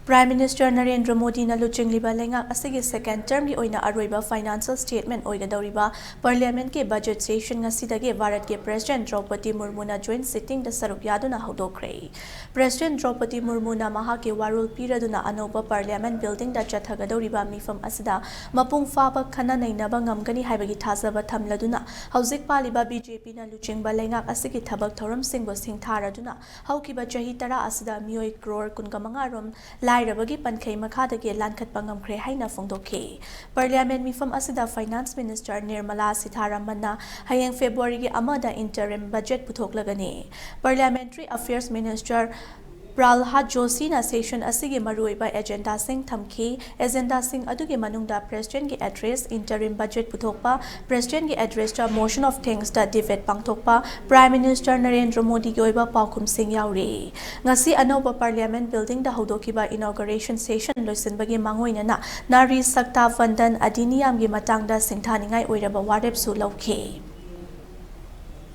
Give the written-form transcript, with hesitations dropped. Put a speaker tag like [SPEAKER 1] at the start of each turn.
[SPEAKER 1] Prime Minister Narendra Modi na luching-liba lengak asigi second term gi oina aroiba financial statement oigadoriba Parliament ke budget session ngasidagi Bharat ke President Draupadi Murmu na joint sitting da saruk yaduna haudokhre. President Draupadi Murmu na mahake warul piraduna anoba Parliament building da chathagadoriba mifam asida mapung faba khana nainaba ngamgani haibagi thazaba thamladuna hauzik paliba BJP na luching-ba lengak asigi thabak thoram singbo singtharaduna haukiba chahi tara asida mioi crore kungamanga rom Lairabagi Pankei Makadagi Lankat Pangamkre Haina Fongdoke. Parliament Mifam Asida Finance Minister Nirmala Sitharaman Hayang February Amada interim budget putoklagani. Parliamentary Affairs Minister Pralhad Joshi na session asigi maruiba agenda sing thamki agenda sing adugi manungda president gi address interim budget puthokpa president gi address ta motion of thanks da debate pangthokpa Prime Minister Narendra Modi gi oiba paukum sing yauri ngasi anoba parliament building da hodokiba inauguration session loisinbagi mangoina na nari sakta vandan adiniyam gi matangda singthaningai oiraba warep su lauke